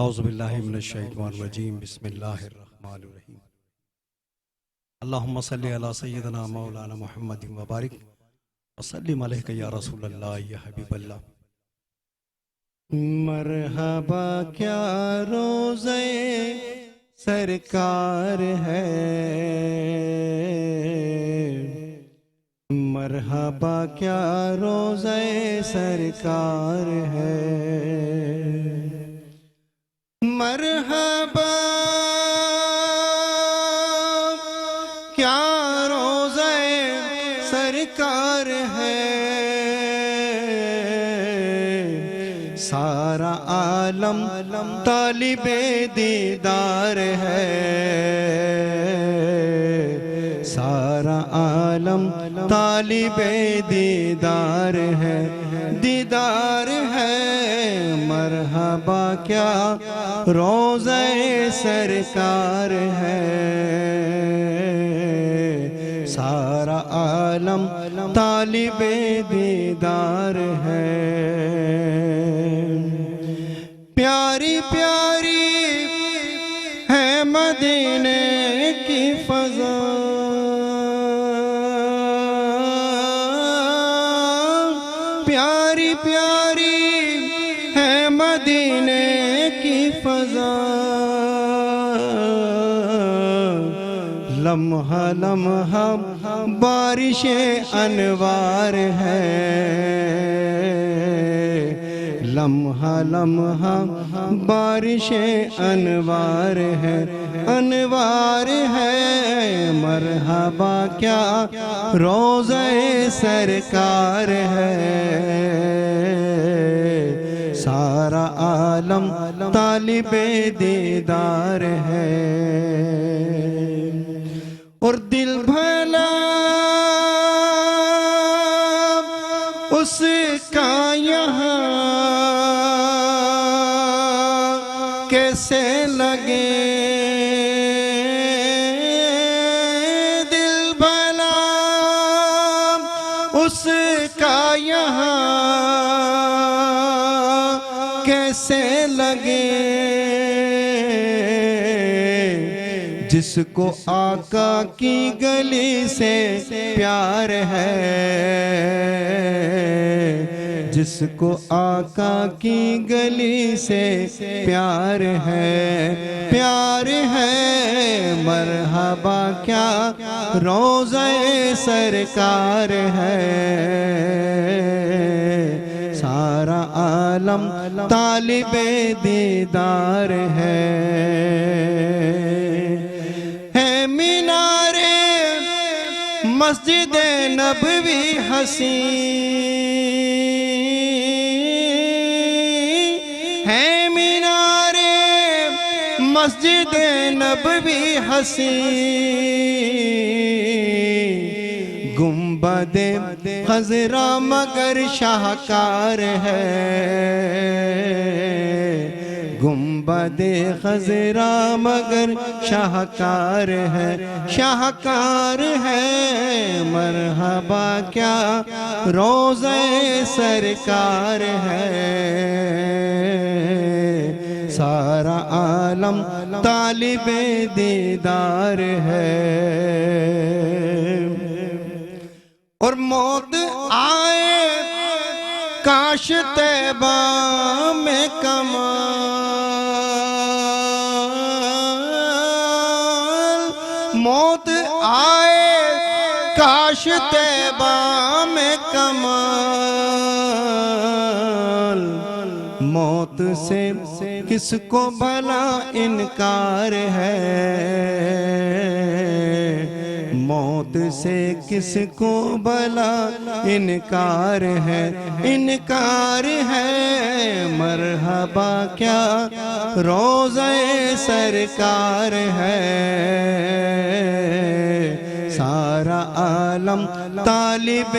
اعوذ باللہ من الشیطان الرجیم بسم اللہ الرحمن الرحیم اللہم صلی علی سیدنا مولانا محمد وبارک وسلم علیہ یا رسول اللہ یا حبیب اللہ۔ مرحبا کیا روزے سرکار ہے، مرحبا کیا روزے سرکار ہے، مرحبا کیا روزے سرکار ہے، سارا عالم طالب دیدار ہے، سارا عالم طالب دیدار ہے، دیدار ہے، مرحبا کیا روزے سرکار ہے، سارا عالم طالب دیدار ہے، پیاری پیاری ہے مدینے کی فضا، پیاری پیاری ہے مدینے کی فضا، لمحہ لمحہ بارش انوار ہے، لمحہ لمحہ بارش انوار ہے، انوار ہے، مرحبا کیا روزے سرکار ہے، سارا عالم طالب دیدار ہے، اور دل بھلا اس کا یہاں کیسے لگے، دل بھلا اس کا یہاں کیسے لگے، جس کو آقا کی گلی سے پیار ہے، جس کو آقا کی گلی سے پیار ہے، پیار ہے، مرحبا کیا روزے سرکار ہے، سارا عالم طالب دیدار ہے، مسجد نبوی حسین ہے، مینار مسجد نبوی حسین، گنبد خضرا مگر شاہکار ہے، گنبد خضرا مگر شاہکار ہے، شاہکار ہے، مرحبا کیا روزے سرکار ہے، سارا عالم طالب دیدار ہے، اور موت آئے کاش طیبہ میں کمال، موت آئے کاش طیبہ میں کمال، موت سے کس کو بھلا انکار ہے، موت سے کس کو بھلا انکار ہے، انکار ہے، مرحبا کیا روزے سرکار ہے، سارا عالم طالب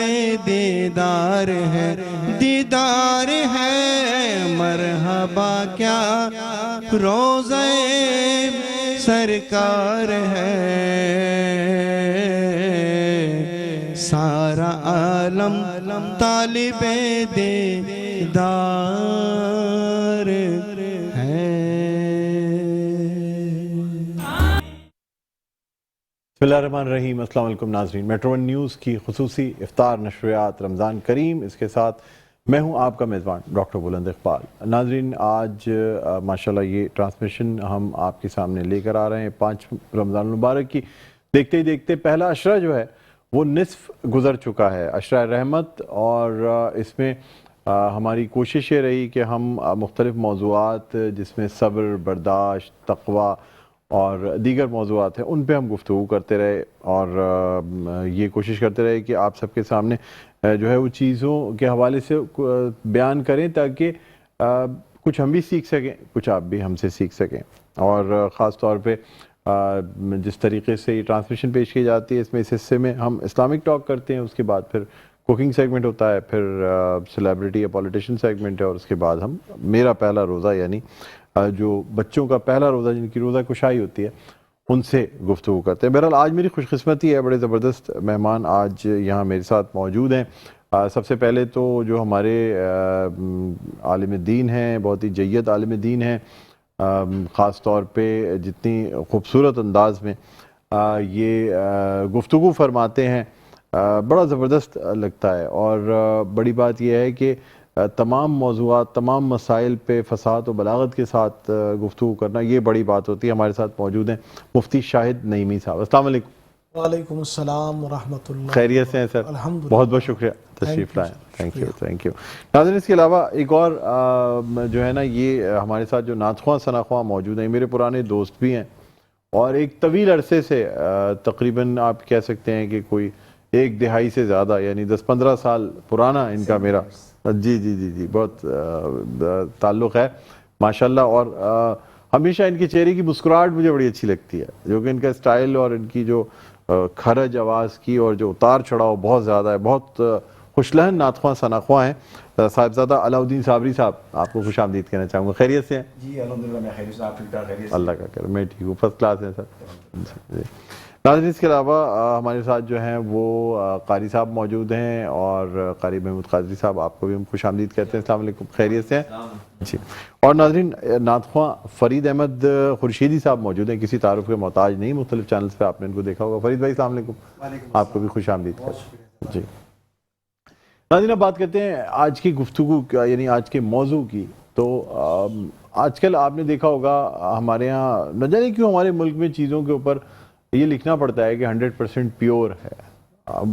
دیدار ہے، دیدار ہے، مرحبا کیا روزے سرکار ہے، سارا عالم طالب دیدار ہے۔ بسم اللہ الرحمن الرحیم۔ السلام علیکم ناظرین، میٹرو ون نیوز کی خصوصی افطار نشریات رمضان کریم، اس کے ساتھ میں ہوں آپ کا میزبان ڈاکٹر بلند اقبال۔ ناظرین، آج ماشاءاللہ یہ ٹرانسمیشن ہم آپ کے سامنے لے کر آ رہے ہیں 5 رمضان المبارک کی۔ دیکھتے ہی دیکھتے پہلا عشرہ جو ہے وہ نصف گزر چکا ہے، عشرہ رحمت، اور اس میں ہماری کوشش یہ رہی کہ ہم مختلف موضوعات جس میں صبر، برداشت، تقوی اور دیگر موضوعات ہیں ان پہ ہم گفتگو کرتے رہے، اور یہ کوشش کرتے رہے کہ آپ سب کے سامنے جو ہے وہ چیزوں کے حوالے سے بیان کریں تاکہ کچھ ہم بھی سیکھ سکیں، کچھ آپ بھی ہم سے سیکھ سکیں۔ اور خاص طور پہ جس طریقے سے یہ ٹرانسمیشن پیش کی جاتی ہے، اس میں اس حصے میں ہم اسلامک ٹاک کرتے ہیں، اس کے بعد پھر کوکنگ سیگمنٹ ہوتا ہے، پھر سیلیبریٹی یا پولیٹیشین سیگمنٹ ہے، اور اس کے بعد ہم میرا پہلا روزہ یعنی جو بچوں کا پہلا روزہ جن کی روزہ کشائی ہوتی ہے ان سے گفتگو کرتے ہیں۔ بہرحال آج میری خوش قسمتی ہے، بڑے زبردست مہمان آج یہاں میرے ساتھ موجود ہیں۔ سب سے پہلے تو جو ہمارے عالم دین ہیں، بہت ہی جید عالم دین ہیں، خاص طور پہ جتنی خوبصورت انداز میں یہ گفتگو فرماتے ہیں، بڑا زبردست لگتا ہے، اور بڑی بات یہ ہے کہ تمام موضوعات، تمام مسائل پہ فصاحت و بلاغت کے ساتھ گفتگو کرنا، یہ بڑی بات ہوتی ہے۔ ہمارے ساتھ موجود ہیں مفتی شاہد نعیمی صاحب۔ السلام علیکم۔ وعلیکم السلام ورحمۃ اللہ۔ خیریت سے ہیں سر؟ الحمدللہ، بہت بہت شکریہ تشریف لائیں۔ Thank you. ناظرین، اس کے علاوہ ایک اور جو ہے نا، یہ ہمارے ساتھ جو نعت خواں ثنا خواں موجود ہیں، میرے پرانے دوست بھی ہیں، اور ایک طویل عرصے سے تقریباً آپ کہہ سکتے ہیں کہ کوئی 1 دہائی سے زیادہ، یعنی 10-15 سال پرانا ان کا میرا جی بہت تعلق ہے ماشاءاللہ، اور ہمیشہ ان کے چہرے کی مسکراہٹ مجھے بڑی اچھی لگتی ہے، جو کہ ان کا اسٹائل اور ان کی جو کھرج آواز کی اور جو اتار چڑھاؤ بہت زیادہ ہے۔ بہت خوش لہن نعت خواں ثنا خواں ہیں۔ صاحبزادہ علاؤالدین صابری صاحب، آپ کو خوش آمدید کہنا چاہوں گا۔ خیریت سے ہیں؟ جی الحمدللہ، میں خیریت سے، آپ ٹھیک ٹھاک؟ خیریت سے؟ اللہ کا کرم، میں ٹھیک ہوں، فرسٹ کلاس ہیں سر۔ ناظرین، اس کے علاوہ ہمارے ساتھ جو ہیں وہ قاری صاحب موجود ہیں، اور قاری محمود قادری صاحب، آپ کو بھی ہم خوش آمدید کہتے ہیں۔ السلام علیکم، خیریت سے ہیں؟ جی۔ اور ناظرین، نعت خواں فرید احمد خورشیدی صاحب موجود ہیں، کسی تعارف کے محتاج نہیں، مختلف چینلز پہ آپ نے ان کو دیکھا ہوگا۔ فرید بھائی السلام علیکم، آپ کو بھی خوش آمدید کہتے ہیں۔ جی ناظرین، اب بات کرتے ہیں آج کی گفتگو کا، یعنی آج کے موضوع کی۔ تو آج کل آپ نے دیکھا ہوگا ہمارے ہاں، نہ جانے کیوں ہمارے ملک میں چیزوں کے اوپر یہ لکھنا پڑتا ہے کہ 100% پیور ہے۔ اب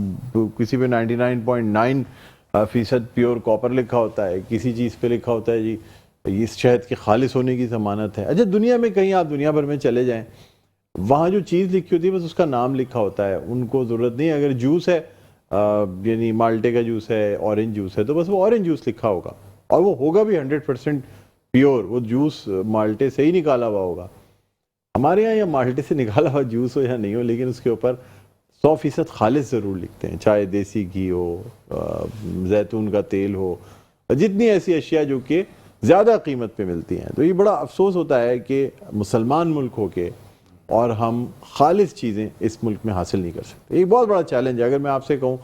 کسی پہ 99.9% پیور کاپر لکھا ہوتا ہے، کسی چیز پہ لکھا ہوتا ہے جی اس شہد کے خالص ہونے کی ضمانت ہے۔ اچھا، دنیا میں کہیں آپ دنیا بھر میں چلے جائیں، وہاں جو چیز لکھی ہوتی ہے بس اس کا نام لکھا ہوتا ہے، ان کو ضرورت نہیں ہے، اگر جوس ہے یعنی مالٹے کا جوس ہے، اورنج جوس ہے، تو بس وہ اورنج جوس لکھا ہوگا، اور وہ ہوگا بھی 100% پیور، وہ جوس مالٹے سے ہی نکالا ہوا ہوگا۔ ہمارے ہاں یا مالٹے سے نکالا ہوا جوس ہو یا نہیں ہو، لیکن اس کے اوپر 100% خالص ضرور لکھتے ہیں، چاہے دیسی گھی ہو، زیتون کا تیل ہو، جتنی ایسی اشیاء جو کہ زیادہ قیمت پہ ملتی ہیں۔ تو یہ بڑا افسوس ہوتا ہے کہ مسلمان ملک ہو کے اور ہم خالص چیزیں اس ملک میں حاصل نہیں کر سکتے۔ ایک بہت بڑا چیلنج ہے، اگر میں آپ سے کہوں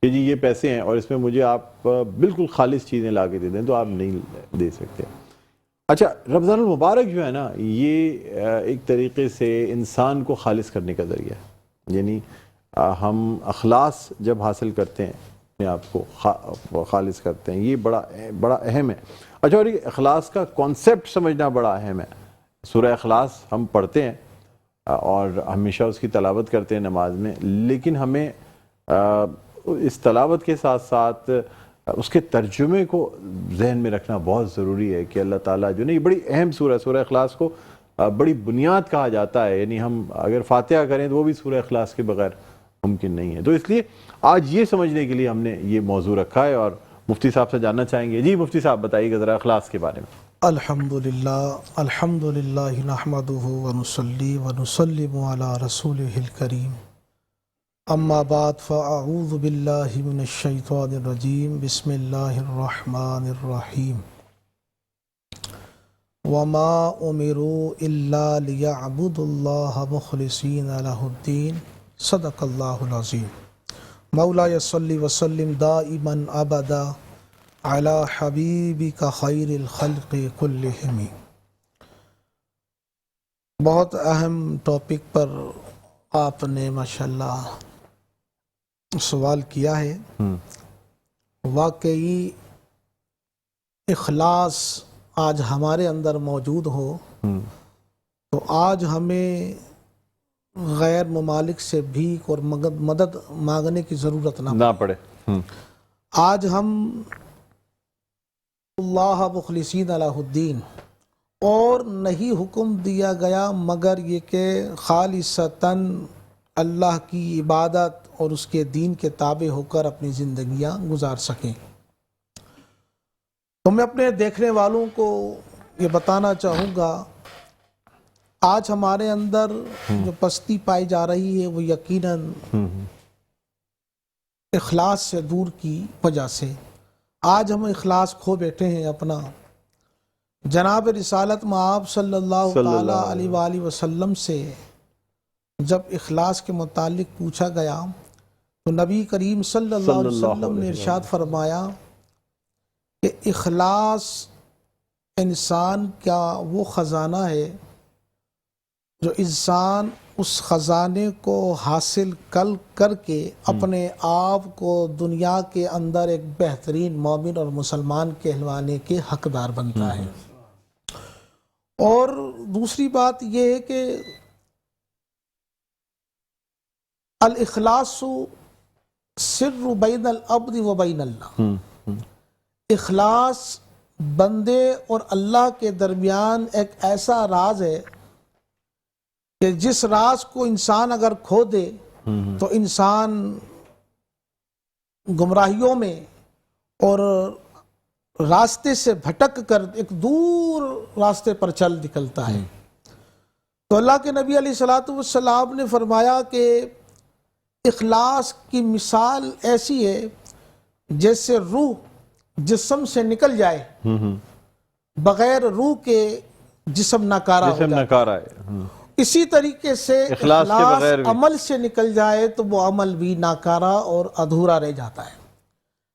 کہ جی یہ پیسے ہیں اور اس میں مجھے آپ بالکل خالص چیزیں لا کے دے دیں، تو آپ نہیں دے سکتے۔ اچھا، رمضان المبارک جو ہے نا، یہ ایک طریقے سے انسان کو خالص کرنے کا ذریعہ ہے، یعنی ہم اخلاص جب حاصل کرتے ہیں، اپنے آپ کو خالص کرتے ہیں، یہ بڑا اہم ہے۔ اچھا، اور یہ اخلاص کا کانسیپٹ سمجھنا بڑا اہم ہے۔ سورہ اخلاص ہم پڑھتے ہیں اور ہمیشہ اس کی تلاوت کرتے ہیں نماز میں، لیکن ہمیں اس تلاوت کے ساتھ ساتھ اس کے ترجمے کو ذہن میں رکھنا بہت ضروری ہے کہ اللہ تعالیٰ جو یہ بڑی اہم سورہ اخلاص کو بڑی بنیاد کہا جاتا ہے، یعنی ہم اگر فاتحہ کریں تو وہ بھی سورہ اخلاص کے بغیر ممکن نہیں ہے۔ تو اس لیے آج یہ سمجھنے کے لیے ہم نے یہ موضوع رکھا ہے، اور مفتی صاحب سے جاننا چاہیں گے۔ جی مفتی صاحب، بتائیے گا ذرا اخلاص کے بارے میں۔ الحمدللہ نحمدہ ونصلی ونسلم علی رسولہ الکریم، اما بعد فاعوذ باللہ من الشیطان الرجیم، بسم اللہ الرحمن الرحیم۔ وما امروا الا لیعبدوا اللہ مخلصین لہ الدین، صدق اللہ العظیم۔ مولاي صلی وسلم دائما ابدا علی حبیبک خیر الخلق کلہم۔ بہت اہم ٹاپک پر آپ نے ماشاءاللہ سوال کیا ہے. واقعی اخلاص آج ہمارے اندر موجود ہو تو آج ہمیں غیر ممالک سے بھیک اور مدد مانگنے کی ضرورت نہ پڑے. آج ہم اللہ مخلصین علیہ الدین، اور نہیں حکم دیا گیا مگر یہ کہ خالصتاً اللہ کی عبادت اور اس کے دین کے تابع ہو کر اپنی زندگیاں گزار سکیں. تو میں اپنے دیکھنے والوں کو یہ بتانا چاہوں گا، آج ہمارے اندر جو پستی پائی جا رہی ہے وہ یقیناً اخلاص سے دور کی وجہ سے. آج ہم اخلاص کھو بیٹھے ہیں اپنا. جناب رسالت مآب صلی اللہ تعالیٰ علیہ وآلہ وسلم سے جب اخلاص کے متعلق پوچھا گیا تو نبی کریم صلی اللہ علیہ وسلم نے ارشاد فرمایا کہ اخلاص انسان کا وہ خزانہ ہے جو انسان اس خزانے کو حاصل کر کے اپنے آپ کو دنیا کے اندر ایک بہترین مومن اور مسلمان کہلوانے کے حقدار بنتا ہے. اور دوسری بات یہ ہے کہ الاخلاص سر بین العبد و بین اللہ. اخلاص بندے اور اللہ کے درمیان ایک ایسا راز ہے کہ جس راز کو انسان اگر کھو دے تو انسان گمراہیوں میں اور راستے سے بھٹک کر ایک دور راستے پر چل نکلتا ہے. تو اللہ کے نبی علیہ الصلوۃ والسلام نے فرمایا کہ اخلاص کی مثال ایسی ہے جیسے روح جسم سے نکل جائے، بغیر روح کے جسم ناکارہ ہو جاتا ہے. اسی طریقے سے اخلاص عمل سے نکل جائے تو وہ عمل بھی ناکارہ اور ادھورا رہ جاتا ہے.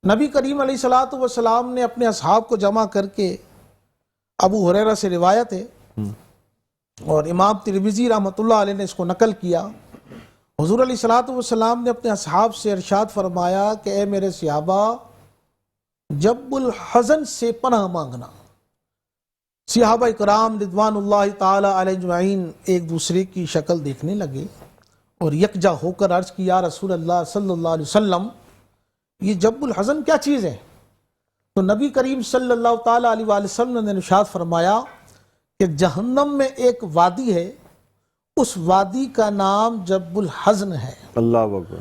نبی کریم علیہ الصلوۃ والسلام نے اپنے اصحاب کو جمع کر کے، ابو ہریرہ سے روایت ہے اور امام ترمذی رحمۃ اللہ علیہ نے اس کو نقل کیا، حضور علیہ الصلوۃ والسلام نے اپنے اصحاب سے ارشاد فرمایا کہ اے میرے صحابہ، جب الحزن سے پناہ مانگنا. صحابہ کرام رضوان اللہ تعالی علیہ اجمعین ایک دوسرے کی شکل دیکھنے لگے اور یکجا ہو کر عرض کی، یا رسول اللہ صلی اللہ علیہ وسلم، یہ جب الحزن کیا چیز ہے؟ تو نبی کریم صلی اللہ تعالی علیہ وآلہ وسلم نے ارشاد فرمایا کہ جہنم میں ایک وادی ہے، اس وادی کا نام جب الحزن ہے. اللہ اکبر.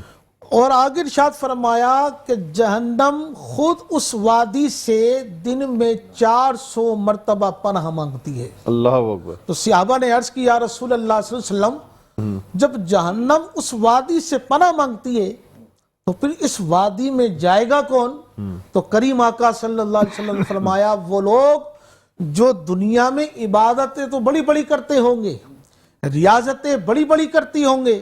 اور آگے ارشاد فرمایا کہ جہنم خود اس وادی سے دن میں 400 مرتبہ پناہ مانگتی ہے. اللہ اکبر. تو صحابہ نے عرض کی، یا رسول اللہ صلی اللہ علیہ وسلم، جب جہنم اس وادی سے پناہ مانگتی ہے تو پھر اس وادی میں جائے گا کون؟ تو کریم آقا صلی اللہ علیہ وسلم نے فرمایا، وہ لوگ جو دنیا میں عبادتیں تو بڑی بڑی کرتے ہوں گے، ریاضتیں بڑی بڑی کرتی ہوں گے،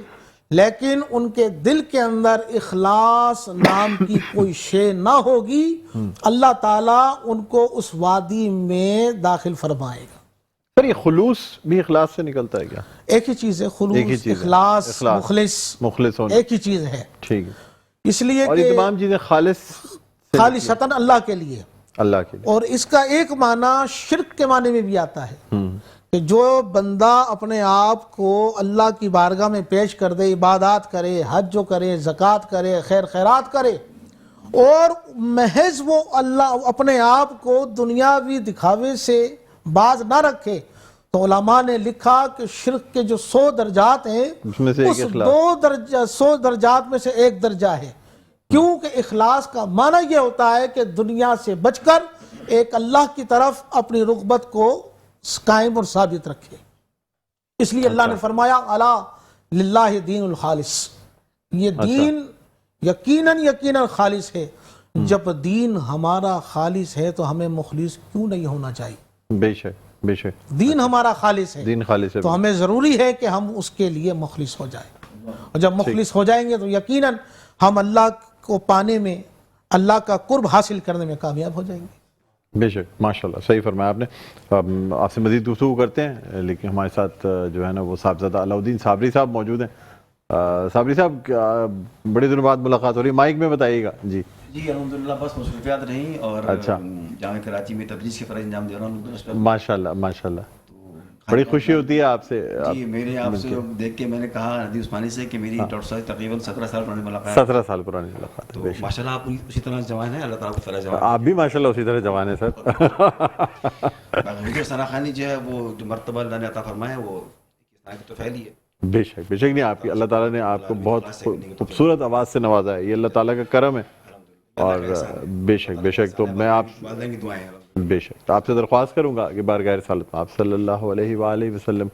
لیکن ان کے دل کے اندر اخلاص نام کی کوئی شے نہ ہوگی، اللہ تعالیٰ ان کو اس وادی میں داخل فرمائے گا. پر یہ خلوص بھی اخلاص سے نکلتا ہے کیا؟ ایک ہی چیز ہے، خلوص، اخلاص، مخلص ایک ہی چیز ہے. ٹھیک ہے. اس لیے اور یہ تمام چیزیں خالصتاً اللہ کے لیے. اور اس کا ایک معنی شرک کے معنی میں بھی آتا ہے کہ جو بندہ اپنے آپ کو اللہ کی بارگاہ میں پیش کر دے، عبادات کرے، حج جو کرے، زکوٰۃ کرے، خیر خیرات کرے، اور محض وہ اللہ اپنے آپ کو دنیاوی دکھاوے سے باز نہ رکھے، تو علماء نے لکھا کہ شرک کے جو 100 درجات ہیں اس 100 درجات میں سے ایک درجہ ہے. کیونکہ اخلاص کا معنی یہ ہوتا ہے کہ دنیا سے بچ کر ایک اللہ کی طرف اپنی رغبت کو قائم اور ثابت رکھے. اس لیے اللہ نے فرمایا، الا للہ دین الخالص. یہ دین یقیناً خالص ہے. جب دین ہمارا خالص ہے تو ہمیں مخلص کیوں نہیں ہونا چاہیے؟ بے شک بے شک. دین ہمارا خالص ہے، دین خالص ہے، تو ہمیں ضروری ہے کہ ہم اس کے لیے مخلص ہو جائیں. اور جب مخلص ہو جائیں گے تو یقیناً ہم اللہ کو پانے میں، اللہ کا قرب حاصل کرنے میں کامیاب ہو جائیں گے. بے شک. ماشاءاللہ صحیح فرمایا آپ نے. آپ سے مزید گفتگو کرتے ہیں، لیکن ہمارے ساتھ جو ہے نا وہ صاحبزادہ علاؤالدین صابری صاحب موجود ہیں. صابری صاحب بڑے دنوں بعد ملاقات ہو رہی ہے, مائک میں بتائیے گا. جی جی الحمدللہ, بس مصروفیات رہیں اور اچھا. جامعہ کراچی میں تدریس کے فرائض انجام دے رہا ہوں اس پر. ماشاء اللہ ماشاء اللہ, بڑی خوشی ہوتی ہے آپ سے. جی میرے آپ سے دیکھ کے میں نے کہا ندی عثمانی سے کہ میری ڈاکٹر صاحب تقریباً 17 سال پرانی ملاقات. 17 سال پرانی ملاقات. تو ماشاء اللہ آپ اسی طرح جوان ہیں, اللہ تعالیٰ کو فلاح جوان. آپ بھی ماشاء اللہ اسی طرح جوان ہیں سر. حضور ثناخانی جو ہے وہ جو مرتبہ اللہ نے عطا فرمایا وہ تو پھیلی ہے. بے شک بے شک, نہیں آپ کی اللہ تعالیٰ نے آپ کو بہت خوبصورت آواز سے نوازا ہے, یہ اللہ تعالیٰ کا کرم ہے. اور بے شک بے شک, تو میں آپ والدین کی دعائیں ہیں. بے شک آپ سے درخواست کروں گا کہ بارگاہ رسالت میں آپ صلی اللہ علیہ وآلہ وسلم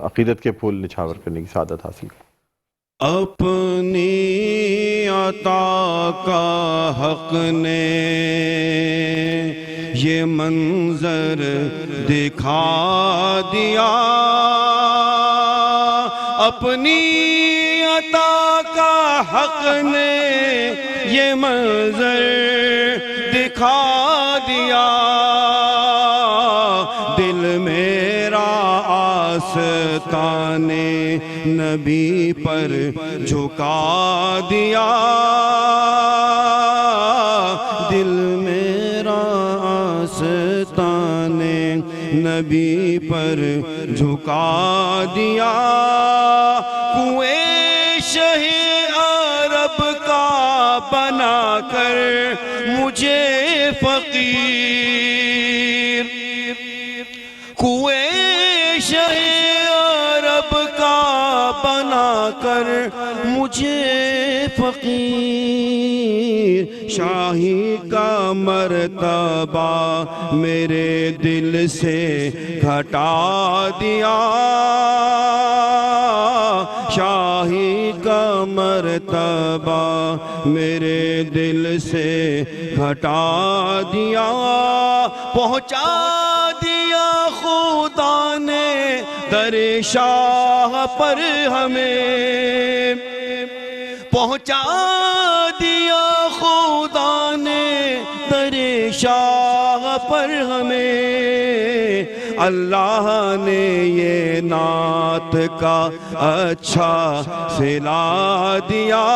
عقیدت کے پھول نچھاور کرنے کی سعادت حاصل کریں. اپنی عطا کا حق نے یہ منظر دکھا دیا, اپنی عطا کا حق نے یہ منظر دکھا دیا, دل میرا آستان نبی پر جھکا دیا, دل میرا آستان نبی پر جھکا دیا, کنویں شہ عرب کا بنا کر مجھے فقیر, کنویں شہ عرب کا بنا کر مجھے فقیر, شاہی کا مرتبہ میرے دل سے گھٹا دیا, شاہی کا مرتبہ میرے دل سے گھٹا دیا, پہنچا دیا خدا نے در شاہ پر ہمیں, پہنچا دیا خدا نے در شاہ پر ہمیں, اللہ نے یہ نعت کا اچھا صلہ دیا,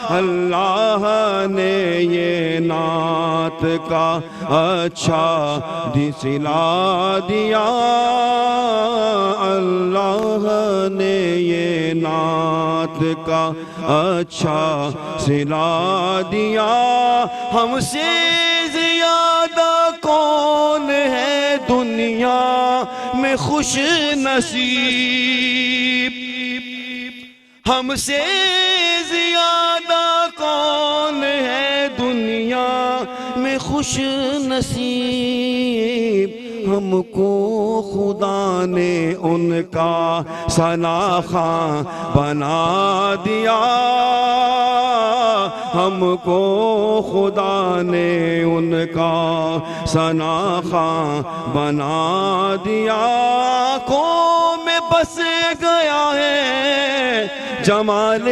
اللہ نے یہ نعت کا اچھا صلہ دیا, اللہ نے یہ نعت کا اچھا صلہ دیا, ہم سے زیادہ کون ہے دنیا میں خوش نصیب, ہم سے زیادہ کون ہے دنیا میں خوش نصیب, ہم کو خدا نے ان کا ثناخواں بنا دیا, ہم کو خدا نے ان کا ثناخواں بنا دیا, آنکھوں میں بس گیا ہے جمال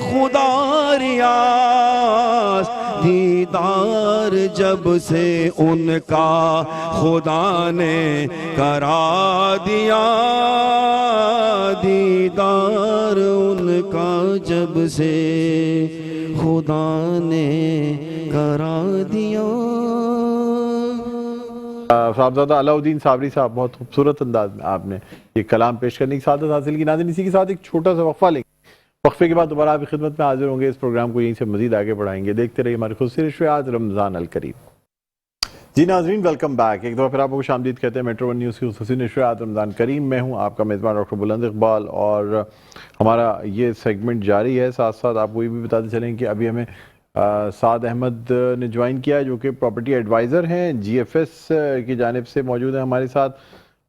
خدا ریاض, دیدار جب سے ان کا خدا نے کرا دیا, دیدار ان کا جب سے خدا نے کرا دیا. صاحبزادہ علاؤدین صابری صاحب, بہت خوبصورت انداز میں آپ نے یہ کلام پیش کرنے کی سعادت حاصل کی. ناظرین اسی کے ساتھ ایک چھوٹا سا وقفہ لیں گے, وقفے کے بعد دوبارہ آپ کی خدمت میں حاضر ہوں گے. اس پروگرام کو یہیں سے مزید آگے بڑھائیں گے. دیکھتے رہیے ہماری خصوصی نشریات رمضان الکریم. جی ناظرین ویلکم بیک, ایک دفعہ پھر آپ کو خوش آمدید کہتے ہیں میٹرو ون نیوز کی خصوصی نشریات رمضان کریم. میں ہوں آپ کا میزبان ڈاکٹر بلند اقبال, اور ہمارا یہ سیگمنٹ جاری ہے. ساتھ ساتھ آپ کو یہ بھی بتاتے چلیں کہ ابھی ہمیں سعد احمد نے جوائن کیا ہے, جو کہ پراپرٹی ایڈوائزر ہیں, جی ایف ایس کی جانب سے موجود ہیں ہمارے ساتھ.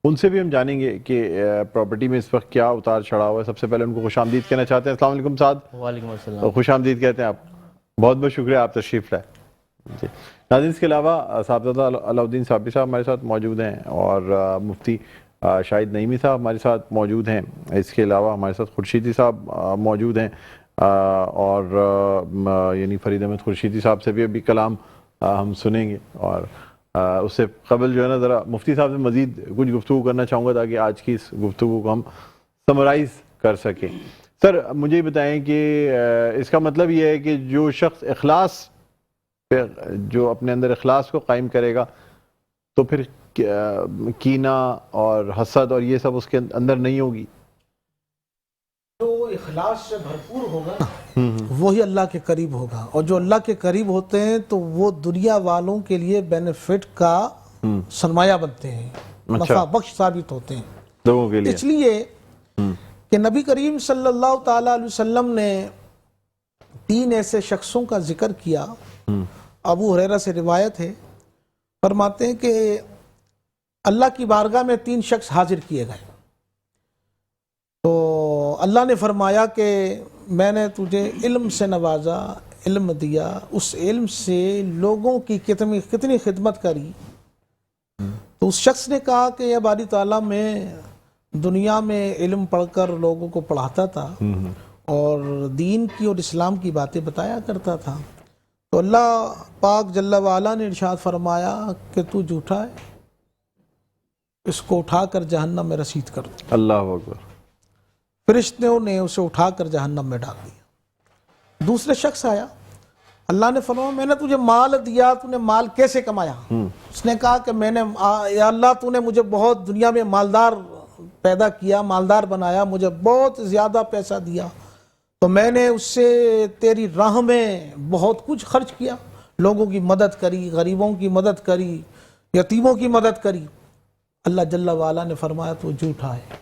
ان سے بھی ہم جانیں گے کہ پراپرٹی میں اس وقت کیا اتار چڑھا ہوا ہے. سب سے پہلے ان کو خوش آمدید کہنا چاہتے ہیں. السلام علیکم سعد. وعلیکم السلام. خوش آمدید کہتے ہیں آپ, بہت بہت شکریہ آپ تشریف لائے. جی ناظرین, اس کے علاوہ صاحبزادہ علاؤدین صابری صاحب ہمارے ساتھ موجود ہیں, اور مفتی شاہد نعیمی صاحب ہمارے ساتھ موجود ہیں. اس کے علاوہ ہمارے ساتھ خورشیدی صاحب موجود ہیں, اور یعنی فرید احمد خورشیدی صاحب سے بھی ابھی کلام ہم سنیں گے. اور اس سے قبل جو ہے نا ذرا مفتی صاحب سے مزید کچھ گفتگو کرنا چاہوں گا, تاکہ آج کی اس گفتگو کو ہم سمرائز کر سکیں. سر مجھے بتائیں کہ اس کا مطلب یہ ہے کہ جو شخص اخلاص پہ جو اپنے اندر اخلاص کو قائم کرے گا تو پھر کینہ اور حسد اور یہ سب اس کے اندر نہیں ہوگی. جو اخلاص سے بھرپور ہوگا وہی اللہ کے قریب ہوگا, اور جو اللہ کے قریب ہوتے ہیں تو وہ دنیا والوں کے لیے بینیفٹ کا سرمایہ بنتے ہیں, نفع بخش ثابت ہوتے ہیں لوگوں کے لیے. اس لیے کہ نبی کریم صلی اللہ تعالی علیہ وسلم نے 3 ایسے شخصوں کا ذکر کیا. ابو ہریرہ سے روایت ہے, فرماتے ہیں کہ اللہ کی بارگاہ میں 3 شخص حاضر کیے گئے تو اللہ نے فرمایا کہ میں نے تجھے علم سے نوازا, علم دیا, اس علم سے لوگوں کی کتنی خدمت کری. تو اس شخص نے کہا کہ یا باری تعالیٰ میں دنیا میں علم پڑھ کر لوگوں کو پڑھاتا تھا اور دین کی اور اسلام کی باتیں بتایا کرتا تھا. تو اللہ پاک جل وعلا نے ارشاد فرمایا کہ تو جھوٹا ہے, اس کو اٹھا کر جہنم میں رسید کر دو. اللہ اکبر. فرشتوں نے اسے اٹھا کر جہنم میں ڈال دیا. دوسرے شخص آیا, اللہ نے فرمایا میں نے تجھے مال دیا, تو نے مال کیسے کمایا؟ اس نے کہا کہ میں نے یا اللہ تو نے مجھے بہت دنیا میں مالدار پیدا کیا, مالدار بنایا, مجھے بہت زیادہ پیسہ دیا تو میں نے اس سے تیری راہ میں بہت کچھ خرچ کیا, لوگوں کی مدد کری, غریبوں کی مدد کری, یتیموں کی مدد کری. اللہ جل وعلا نے فرمایا تو جھوٹا ہے,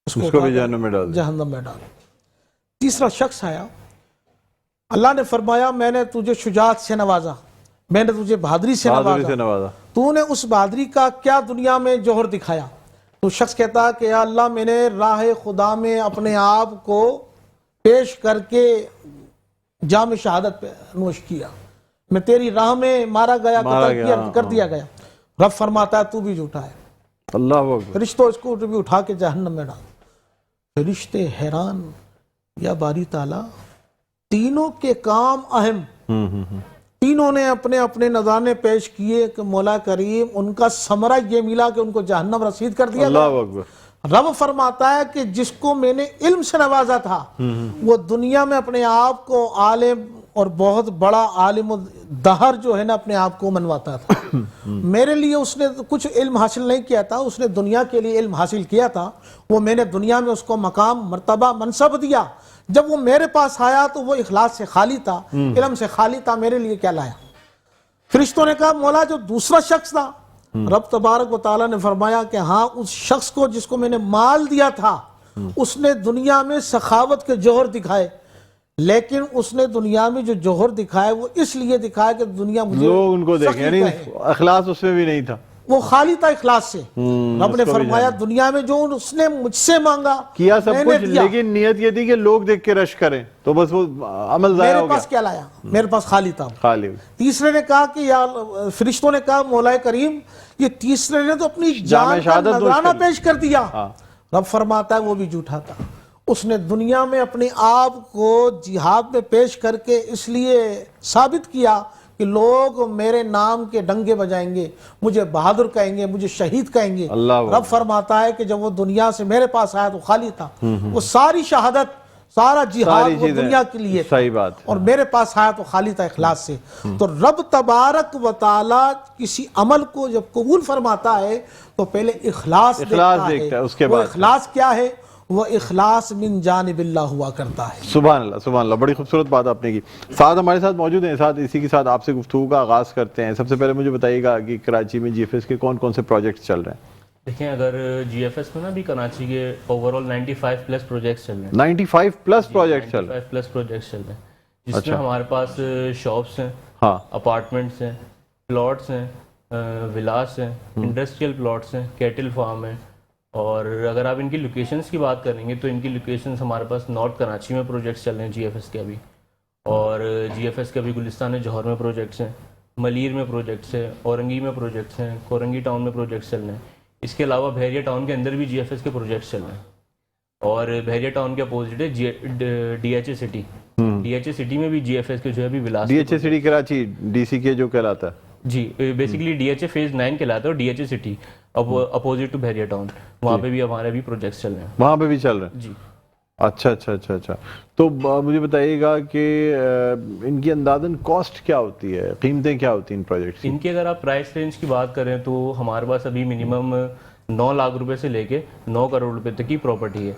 اس کو بھی جہنم میں ڈال. تیسرا شخص آیا, اللہ نے فرمایا میں نے تجھے شجاعت سے نوازا, میں نے تجھے بہادری سے نوازا, تو نے اس بہادری کا کیا دنیا میں جوہر دکھایا؟ تو شخص کہتا کہ یا اللہ میں نے راہ خدا میں اپنے آپ کو پیش کر کے جام شہادت پہ نوش کیا, میں تیری راہ میں مارا گیا, قتل کیا, کر دیا گیا. رب فرماتا ہے تو بھی جھوٹا ہے. اللہ اکبر. فرشتوں اس کو بھی اٹھا کے جہنم میں ڈال. فرشتے حیران, یا باری تعالیٰ تینوں کے کام اہم, تینوں نے اپنے اپنے نذرانے پیش کیے کہ مولا کریم ان کا ثمرہ یہ ملا کہ ان کو جہنم رسید کر دیا. اللہ اکبر. رب فرماتا ہے کہ جس کو میں نے علم سے نوازا تھا وہ دنیا میں اپنے آپ کو عالم اور بہت بڑا عالم دہر جو ہے نا اپنے آپ کو منواتا تھا. میرے لیے اس نے کچھ علم حاصل نہیں کیا تھا, اس نے دنیا کے لیے علم حاصل کیا تھا. وہ میں نے دنیا میں اس کو مقام, مرتبہ, منصب دیا. جب وہ میرے پاس آیا تو وہ اخلاص سے خالی تھا, علم سے خالی تھا, میرے لیے کیا لایا؟ فرشتوں نے کہا مولا جو دوسرا شخص تھا, رب تبارک و تعالیٰ نے فرمایا کہ ہاں اس شخص کو جس کو میں نے مال دیا تھا اس نے دنیا میں سخاوت کے جوہر دکھائے, لیکن اس نے دنیا میں جو جوہر دکھائے وہ اس لیے دکھایا کہ دنیا مجھے لوگ ان کو دیکھیں, یعنی اخلاص اس میں بھی نہیں تھا, وہ خالی تھا اخلاص سے. رب نے فرمایا دنیا میں جو اس نے مجھ سے مانگا کیا سب کچھ, لیکن نیت یہ تھی کہ لوگ دیکھ کے رش کریں, تو بس وہ عمل ضائع ہو گیا. میرے پاس کیا لایا؟ میرے پاس خالی تھا. خالی. تیسرے نے کہا کہ یا فرشتوں نے کہا مولا کریم یہ تیسرے نے تو اپنی جان کا نذرانہ پیش کر دیا. رب فرماتا ہے وہ بھی جھوٹا تھا. اس نے دنیا میں اپنے آپ کو جہاد میں پیش کر کے اس لیے ثابت کیا کہ لوگ میرے نام کے ڈنگے بجائیں گے, مجھے بہادر کہیں گے, مجھے شہید کہیں گے. رب فرماتا ہے کہ جب وہ دنیا سے میرے پاس آیا تو خالی تھا. وہ ساری شہادت, سارا جہاد وہ دنیا کے لیے تھا, صحیح بات, اور میرے پاس آیا تو خالی تھا اخلاص سے. تو رب تبارک و تعالی کسی عمل کو جب قبول فرماتا ہے تو پہلے اخلاص دیکھتا ہے. وہ اخلاص کیا ہے؟ وہ اخلاص من جانب اللہ ہوا کرتا ہے. سبحان اللہ, سبحان اللہ. بڑی خوبصورت بات آپ نے کی. ساتھ ہمارے ساتھ موجود ہیں, اسی کے ساتھ آپ سے گفتگو کا آغاز کرتے ہیں. سب سے پہلے مجھے بتائیے گا کہ کراچی میں جی ایف ایس کے کون کون سے پروجیکٹس چل رہے ہیں؟ دیکھیں اگر جی ایف ایس میں نا بھی کراچی کے اوورال 95+ پروجیکٹس چل رہے ہیں. 95+ پروجیکٹس چل رہے ہیں. 95+ پروجیکٹس چل رہے ہیں, جس میں ہمارے پاس شاپس ہیں, اپارٹمنٹس ہیں, پلاٹس ہیں, ولاس ہیں, انڈسٹریل پلاٹس ہیں, کیٹل فارم ہیں. اور اگر آپ ان کی لوکیشنز کی بات کریں گے تو ان کی لوکیشنز ہمارے پاس نارتھ کراچی میں پروجیکٹس چل رہے ہیں جی ایف ایس کے ابھی, اور جی ایف ایس کے ابھی گلستان جوہر میں پروجیکٹس ہیں, ملیر میں پروجیکٹس ہیں, اورنگی میں پروجیکٹس ہیں, کورنگی ٹاؤن میں پروجیکٹس چل رہے ہیں. اس کے علاوہ بحریہ ٹاؤن کے اندر بھی جی ایف ایس کے پروجیکٹس چل رہے ہیں, اور بحریہ ٹاؤن کے اپوزٹ ہے D H A city. D H A city میں بھی جی ایف ایس کے جو ہے ابھی villas. D H A city Karachi DC سی کے جو کہلاتا ہے, جی basically D H A phase 9 کہلاتا ہے اور D H A city opposite to Bahria town, وہاں پہ بھی ہمارے بھی پروجیکٹس چل رہے ہیں. وہاں پہ بھی چل رہے ہیں جی. اچھا اچھا اچھا اچھا. تو مجھے بتائیے گا کہ ان کی اندازاً کاسٹ کیا ہوتی ہے, قیمتیں کیا ہوتی ہیں ان پروجیکٹس کی؟ ان کی اگر آپ پرائس رینج کی بات کریں تو ہمارے پاس ابھی منیمم 9 لاکھ روپے سے لے کے 9 کروڑ روپے تک کی پراپرٹی ہے.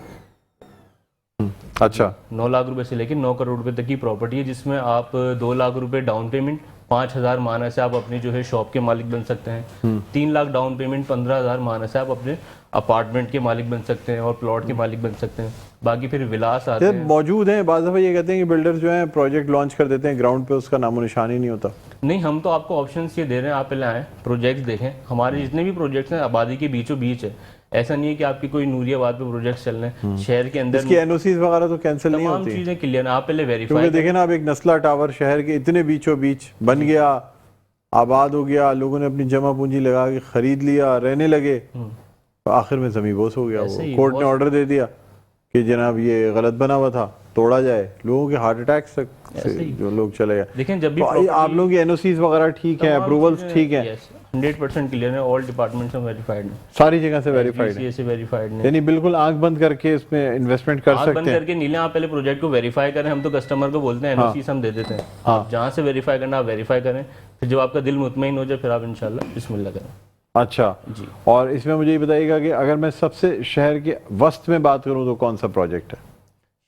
اچھا 9 لاکھ روپے سے لے کے 9 کروڑ روپے تک کی پراپرٹی ہے, جس میں آپ 2 لاکھ روپے ڈاؤن پیمنٹ, 5,000 ماہانہ سے آپ اپنی جو ہے شاپ کے مالک بن سکتے ہیں, 3 لاکھ ڈاؤن پیمنٹ, 15,000 ماہانہ سے آپ اپنے اپارٹمنٹ کے مالک بن سکتے ہیں اور پلاٹ کے مالک بن سکتے ہیں. باقی پھر ولاس آتے ہیں موجود ہیں. بعض دفعہ یہ کہتے ہیں کہ بلڈر جو ہیں پروجیکٹ لانچ کر دیتے ہیں, گراؤنڈ پہ اس کا نام و نشان ہی نہیں ہوتا. نہیں, ہم تو آپ کو آپشنس یہ دے رہے ہیں, آپ پہلے آئیں پروجیکٹس دیکھیں. ہمارے جتنے بھی پروجیکٹس ہیں آبادی کے بیچوں بیچ ہے, ایسا نہیں ہے کہ آپ کی کوئی نوری آباد پہ پروجیکٹس چل رہے ہیں. شہر کے اندر اس کی این او سیز وغیرہ تو کینسل نہیں تمام ہوتی, چیزیں کلیئر ہیں, آپ پہلے کیونکہ ویریفائی دیکھیں نا, اب ایک نسلہ ٹاور شہر کے اتنے بیچوں بیچ بن گیا, آباد ہو گیا, لوگوں نے اپنی جمع پونجی لگا کے خرید لیا, رہنے لگے, آخر میں زمین بوس ہو گیا. وہ کورٹ نے آرڈر دے دیا کہ جناب یہ غلط بنا ہوا تھا, توڑا جائے. لوگوں کے ہارٹ اٹیکس تک جو لوگ چلے گئے. دیکھیں جب بھی آپ لوگوں کی این او سیز وغیرہ ٹھیک ہیں, اپروولس ٹھیک ہیں, 100% کلیئر ہیں, آل ڈپارٹمنٹس ویریفائڈ ہیں, ساری جگہ سے ویریفائڈ ہیں, سے ویریفائڈ ہیں. یعنی بالکل آنکھ بند کر کے اس میں انویسٹمنٹ کر سکتے ہیں. بند کر کے نہیں لیں, آپ پہلے پروجیکٹ کو ویریفائی کریں. ہم تو کسٹمر کو بولتے ہیں این او سیز ہم دے دیتے ہیں, آپ جہاں سے ویریفائی کرنا آپ ویریفائی کریں, پھر جب آپ کا دل مطمئن ہو جائے پھر آپ انشاءاللہ بسم اللہ کریں. اچھا جی. اور اس میں مجھے یہ بتائیے گا کہ اگر میں سب سے شہر کے وسط میں بات کروں تو کون سا پروجیکٹ ہے؟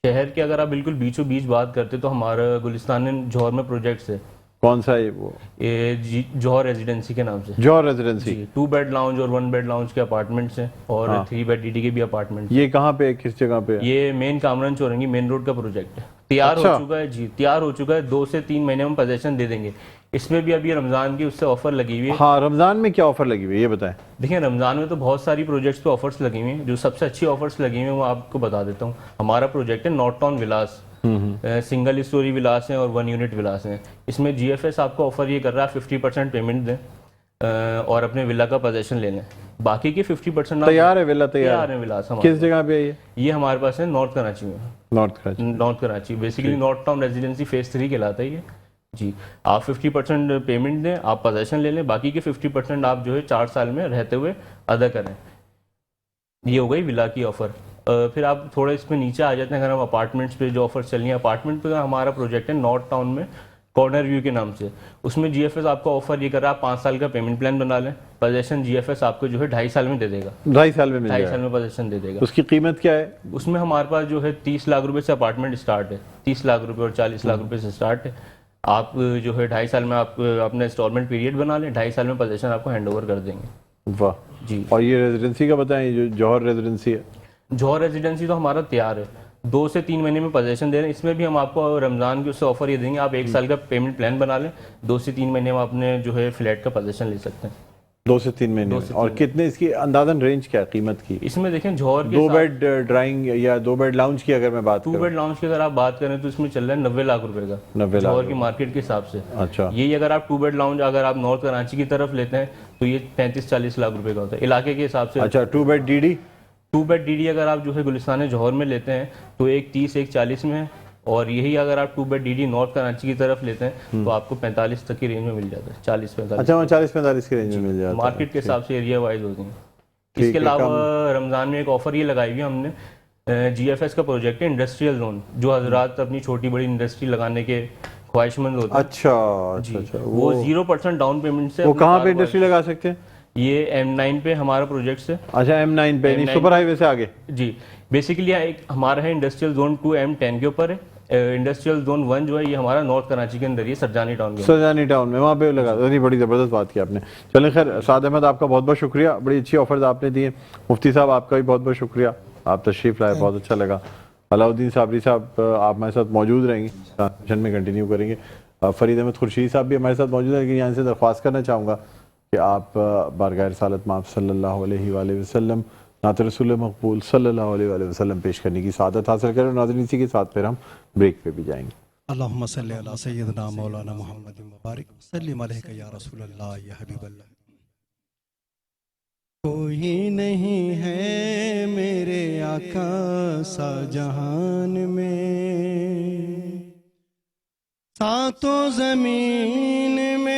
شہر کے اگر آپ بالکل بیچوں بیچ بات کرتے تو ہمارا گلستان جوہر میں پروجیکٹس ہے. کون سا ہے وہ؟ یہ جوہر ریزیڈنسی کے نام سے. جوہر ریزیڈنسی. 2 بیڈ لاؤنج اور 1 بیڈ لاؤنج کے اپارٹمنٹس ہیں اور 3 بیڈ ڈی ڈی کے بھی اپارٹمنٹ. یہ کہاں پہ ہے, کس جگہ پہ ہے؟ یہ مین کامران چورنگی مین روڈ کا پروجیکٹ ہے, تیار ہو چکا ہے. جی تیار ہو چکا ہے, 2 سے 3 مہینے میں پوزیشن دے دیں گے. اس میں بھی ابھی رمضان کی اس سے آفر لگی ہوئی ہے. ہاں, رمضان میں کیا آفر لگی ہوئی ہے یہ بتائیں. دیکھیں رمضان میں تو بہت ساری پروجیکٹس پہ آفرس لگی ہوئی ہیں. جو سب سے اچھی آفرس لگی ہوئی ہیں وہ آپ کو بتا دیتا ہوں. ہمارا پروجیکٹ ہے نارتھ ٹاؤن ولاس, سنگل اسٹوری ولاس ہیں اور 1 یونٹ ولاس ہیں. اس میں جی ایف ایس آپ کو آفر یہ کر رہا ہے 50% پیمنٹ دیں اور اپنے ولا کا پوزیشن لے لیں. باقی کی 50% تیار ہے ولا, تیار ہے ولاس. کس جگہ پہ ہے یہ ہمارے پاس ہے نارتھ کراچی میں. North Karachi basically north town residency phase 3 کہلاتا ہے یہ. جی آپ 50% پیمنٹ دیں, آپ پوزیشن لے لیں, باقی کے 50% آپ جو ہے 4 سال میں رہتے ہوئے ادا کریں. یہ ہو گئی ولا کی آفر. پھر آپ تھوڑے اس میں نیچے آ جاتے ہیں. اگر ہم اپارٹمنٹس پہ جو آفر چل رہی ہیں, اپارٹمنٹ پہ ہمارا پروجیکٹ ہے نارتھ ٹاؤن میں کارنر ویو کے نام سے. اس میں جی ایف ایس آپ کو آفر یہ کر رہا ہے, آپ 5 سال کا پیمنٹ پلان بنا لیں, پوزیشن جی ایف ایس آپ کو جو ہے 2.5 سال میں دے دے گا. 2.5 سال میں 2.5 سال میں پوزیشن دے دے گا. اس کی قیمت کیا ہے؟ اس میں ہمارے پاس جو ہے 30 لاکھ روپے سے اپارٹمنٹ اسٹارٹ ہے. 30 لاکھ روپے اور 40 لاکھ روپے سے اسٹارٹ ہے. آپ جو ہے 2.5 سال میں آپ اپنا انسٹالمنٹ پیریڈ بنا لیں, 2.5 سال میں پوزیشن آپ کو ہینڈ اوور کر دیں گے. واہ. جی. اور یہ ریزیڈنسی کا بتائیں, جو جوہر ریزیڈنسی ہے. جوہر ریزیڈنسی تو ہمارا تیار ہے, 2 سے 3 مہینے میں پوزیشن دے رہے ہیں. اس میں بھی ہم آپ کو رمضان کی اس سے آفر یہ دیں گے, آپ 1 سال کا پیمنٹ پلان بنا لیں, 2 سے 3 مہینے میں اپنے جو ہے فلیٹ کا پوزیشن لے سکتے ہیں. 2 سے 3 مہینے. اور کتنے اس کی اندازاً رینج کیا ہے قیمت کی؟ اس میں دیکھیں جوہر کے 2 بیڈ ڈرائنگ یا 2 بیڈ لاؤنج کی اگر میں بات کروں, 2 بیڈ لاؤنج کی اگر آپ بات کریں تو اس میں چل رہا ہے 90 لاکھ روپے کا, 90 لاکھ جوہر کی مارکیٹ کے حساب سے. اچھا. یہی اگر آپ 2 بیڈ لاؤنج اگر آپ نارتھ کراچی کی طرف لیتے ہیں تو یہ 35-40 لاکھ روپے کا ہوتا ہے علاقے کے حساب سے. اچھا. 2 bed D D 2 bed D D اگر آپ جو ہے گلستان جوہر میں لیتے ہیں تو ایک 30 ایک 40 میں ہے, اور یہی اگر آپ 2 bed D D north Karachi کی طرف لیتے ہیں تو آپ کو 45 تک کی رینج میں مل جاتا ہے. 40-45. اچھا, 40-45 کی رینج میں مل جاتا ہے. مارکیٹ کے حساب سے ایریا وائز ہوتی ہیں. اس کے علاوہ رمضان میں ایک آفر یہ لگائی ہوئی ہم نے, جی ایف ایس کا پروجیکٹ ہے انڈسٹریل زون, جو حضرات اپنی چھوٹی بڑی انڈسٹری لگانے کے خواہش مند ہوتے ہیں. اچھا. وہ 0% ڈاؤن پیمنٹ سے وہ کہاں پہ انڈسٹری لگا سکتے ہیں؟ یہ M9 پہ ہمارا پروجیکٹ سے. اچھا, M9 پہ, سپر ہائی وے سے آگے. جی بیسیکلی ہمارا ہے انڈسٹریل زون 2 M10 کے اوپر ہے. انڈسٹریل زون 1 جو ہے یہ ہمارا نارتھ کراچی کے اندر ہی سرجانی ٹاؤن میں. سرجانی ٹاؤن میں وہاں پہ لگا. بڑی زبردست بات کی آپ نے. چلیں خیر, سعد احمد آپ کا بہت بہت شکریہ, بڑی اچھی آفرز آپ نے دی ہیں. مفتی صاحب آپ کا بھی بہت بہت شکریہ, آپ تشریف لائے, بہت اچھا لگا. علاؤالدین صابری صاحب آپ ہمارے ساتھ موجود رہیں گے, سیشن میں کنٹینیو کریں گے. فرید احمد خورشید صاحب بھی ہمارے ساتھ موجود ہیں, لیکن یہاں سے درخواست کرنا چاہوں گا کہ آپ بارگاہ رسالت مآب صلی اللہ علیہ وآلہ وسلم نعت رسول مقبول صلی اللہ علیہ وآلہ وسلم پیش کرنے کی سعادت حاصل کریں. ناظرین اسی کے ساتھ پھر ہم بریک پہ بھی جائیں گے. اللہم صلی علی سیدنا مولانا محمد مبارک سلم علیہ یا رسول اللہ یا حبیب اللہ. کوئی نہیں ہے میرے آقا سا جہان میں, ساتوں زمین میں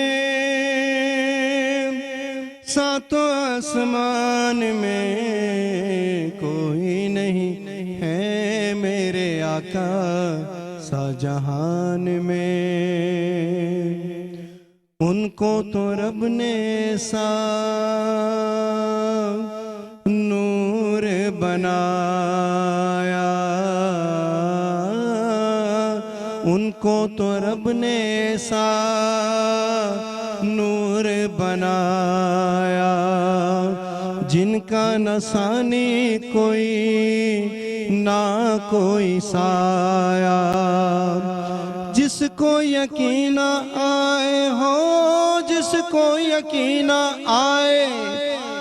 ساتوں آسمان میں کوئی نہیں ہے میرے آقا سا جہان میں، ان کو تو رب نے سا نور بنایا، ان کو تو رب نے سا نور بنایا، جن کا نہ ثانی کوئی نہ کوئی سایہ، جس کو یقین آئے ہو، جس کو یقین آئے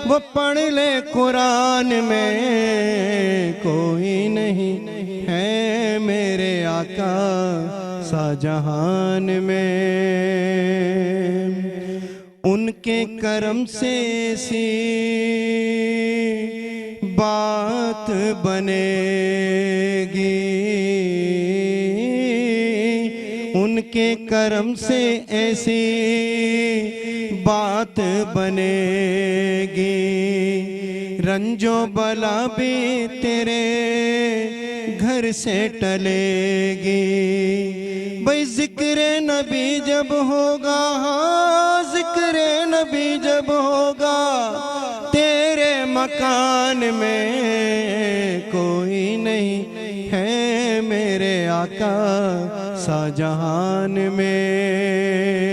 وہ پڑھ لے قرآن میں، کوئی نہیں ہے میرے آقا سا جہان میں، ان کے کرم سے ایسی بات بنے گی، ان کے کرم سے ایسی بات بنے گی، رنج و بلا بھی تیرے گھر سے ٹلے گی، بھئی ذکر نبی جب ہوگا، ہاں ذکر نبی جب ہوگا تیرے مکان میں، کوئی نہیں ہے میرے آقا سا جہان میں۔